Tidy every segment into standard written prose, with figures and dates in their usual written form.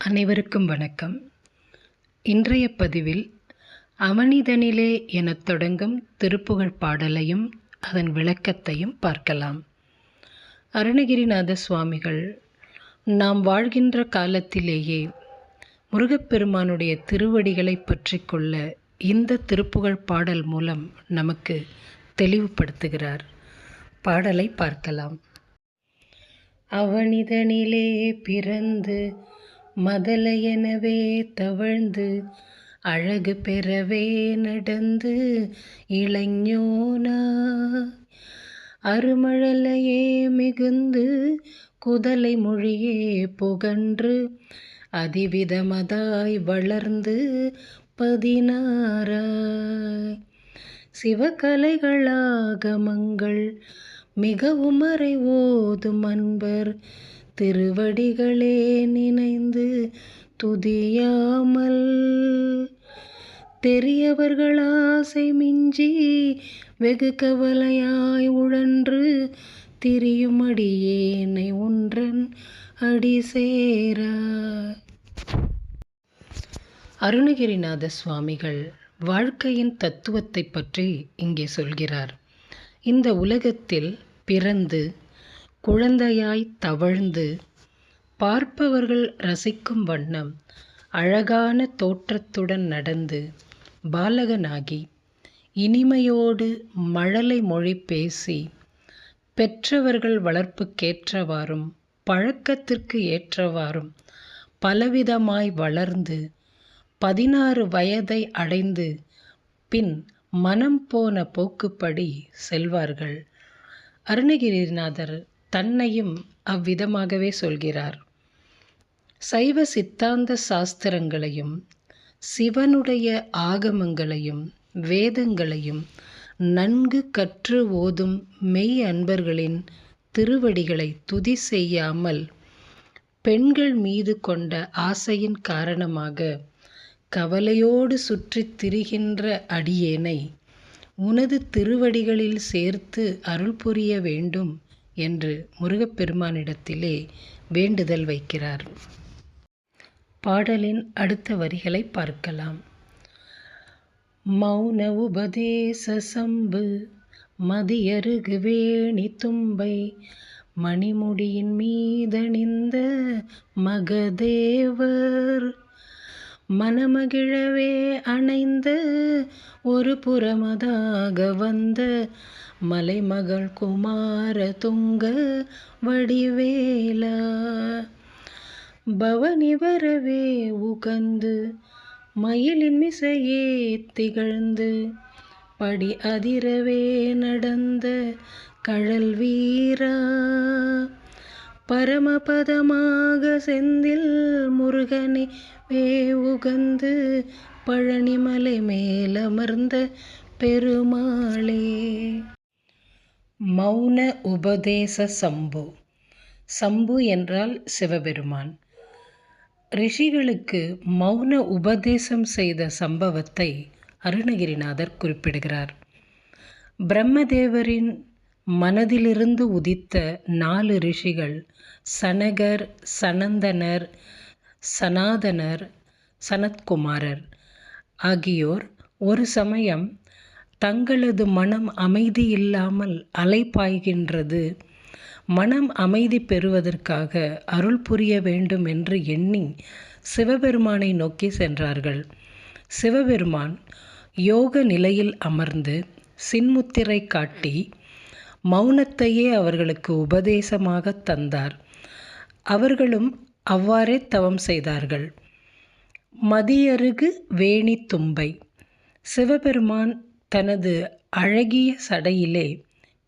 அனைவருக்கும் வணக்கம். இன்றைய பதிவில் அவனிதனிலே எனத் தொடங்கும் திருப்புகழ் பாடலையும் அதன் விளக்கத்தையும் பார்க்கலாம். அருணகிரிநாத சுவாமிகள் நாம் வாழ்கின்ற காலத்திலேயே முருகப்பெருமானுடைய திருவடிகளை பற்றி கொள்ள இந்த திருப்புகழ் பாடல் மூலம் நமக்கு தெளிவுபடுத்துகிறார். பாடலை பார்க்கலாம். அவனிதனிலே பிறந்து மதலையெனவே தவழ்ந்து அழகு பெறவே நடந்து இளைஞனாய் அருமழலையே மிகுந்து குதலை மொழியே புகன்று அதிவிதமதாய் வளர்ந்து 16 சிவகலைகளாகமங்கள் மிகவும் அறை ஓதும் அன்பர் திருவடிகளே நினைந்து துதியாமல் தெரியவர்கள் ஆசை மிஞ்சி வெகு கவலையாய் உழன்று திரியும் அடியேனை ஒன்றன் அடி சேராய். அருணகிரிநாத சுவாமிகள் வாழ்க்கையின் தத்துவத்தை பற்றி இங்கே சொல்கிறார். இந்த உலகத்தில் பிறந்து குழந்தையாய் தவழ்ந்து பார்ப்பவர்கள் ரசிக்கும் வண்ணம் அழகான தோற்றத்துடன் நடந்து பாலகனாகி இனிமையோடு மழலை மொழி பேசி பெற்றவர்கள் வளர்ப்புக்கேற்றவாறும் பழக்கத்திற்கு ஏற்றவாறும் பலவிதமாய் வளர்ந்து 16 வயதை அடைந்து பின் மனம் போன போக்குப்படி செல்வார்கள். அருணகிரிநாதர் தன்னையும் அவ்விதமாகவே சொல்கிறார். சைவ சித்தாந்த சாஸ்திரங்களையும் சிவனுடைய ஆகமங்களையும் வேதங்களையும் நன்கு கற்று ஓதும் மெய் அன்பர்களின் திருவடிகளை துதி செய்யாமல் பெண்கள் மீது கொண்ட ஆசையின் காரணமாக கவலையோடு சுற்றித் திரிகின்ற அடியேனை உனது திருவடிகளில் சேர்த்து அருள் புரிய வேண்டும் என்று முருகப்பெருமானிடத்திலே வேண்டுதல் வைக்கிறார். பாடலின் அடுத்த வரிகளை பார்க்கலாம். மௌன உபதேச சம்பு மதியருகு வேணி தும்பை மணிமுடியின் மீதணிந்த மகதேவர் மனமகிழவே அணைந்த ஒரு புறமதாக வந்த மலைமகள் குமார துங்க வடிவேலா பவனி வரவே உகந்து மயிலின் மிசையே திகழ்ந்து படி அதிரவே நடந்த கழல் வீரா பரமபதமாக செந்தில் முருகனை உகந்து பழனிமலை மேலமர்ந்த பெருமாளே. மௌன உபதேச சம்பு. சம்பு என்றால் சிவபெருமான். ரிஷிகளுக்கு மௌன உபதேசம் செய்த சம்பவத்தை அருணகிரிநாதர் குறிப்பிடுகிறார். பிரம்மதேவரின் மனதிலிருந்து உதித்த 4 ரிஷிகள் சனகர், சனந்தனர், சனாதனர், சனத்குமாரர் ஆகியோர் ஒரு சமயம் தங்களது மனம் அமைதி இல்லாமல் அலைபாய்கின்றது, மனம் அமைதி பெறுவதற்காக அருள் புரிய வேண்டும் என்று எண்ணி சிவபெருமானை நோக்கி சென்றார்கள். சிவபெருமான் யோக நிலையில் அமர்ந்து சின்முத்திரை காட்டி மௌனத்தையே அவர்களுக்கு உபதேசமாக தந்தார். அவர்களும் அவ்வாறே தவம் செய்தார்கள். மதியருகு வேணி தும்பை. சிவபெருமான் தனது அழகிய சடையிலே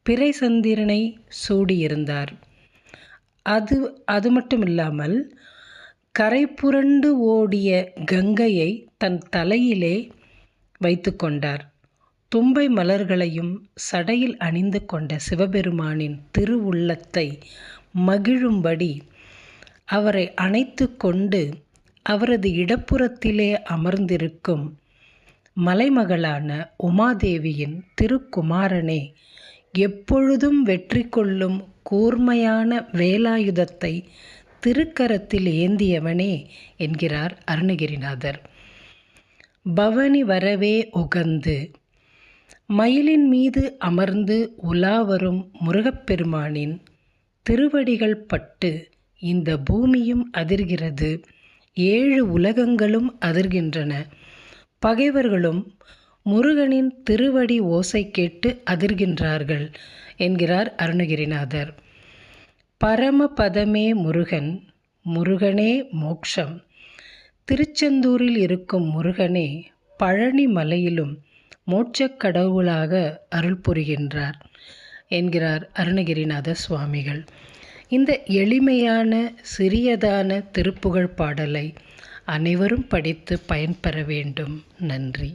பிறை சந்திரனை சூடியிருந்தார். அது மட்டுமில்லாமல் கரை புரண்டு ஓடிய கங்கையை தன் தலையிலே வைத்து கொண்டார். தும்பை மலர்களையும் சடையில் அணிந்து கொண்ட சிவபெருமானின் திருவுள்ளத்தை மகிழும்படி அவரை அணைத்து கொண்டு அவரது இடப்புறத்திலே அமர்ந்திருக்கும் மலைமகளான உமாதேவியின் திருக்குமாரனே எப்பொழுதும் வெற்றி கொள்ளும் கூர்மையான வேலாயுதத்தை திருக்கரத்தில் ஏந்தியவனே என்கிறார் அருணகிரிநாதர். பவனி வரவே உகந்து மயிலின் மீது அமர்ந்து உலாவரும் முருகப்பெருமானின் திருவடிகள் பட்டு இந்த பூமியும் அதிர்கிறது, 7 உலகங்களும் அதிர்கின்றன. பகைவர்களும் முருகனின் திருவடி ஓசை கேட்டு அதிர்கின்றார்கள் என்கிறார் அருணகிரிநாதர். பரமபதமே முருகன், முருகனே மோட்சம். திருச்செந்தூரில் இருக்கும் முருகனே பழனி மலையிலும் மோட்சக் கடவுளாக அருள் புரிகின்றார் என்கிறார் அருணகிரிநாத சுவாமிகள். இந்த எளிமையான சிறியதான திருப்புகழ் பாடலை அனைவரும் படித்து பயன்பெற வேண்டும். நன்றி.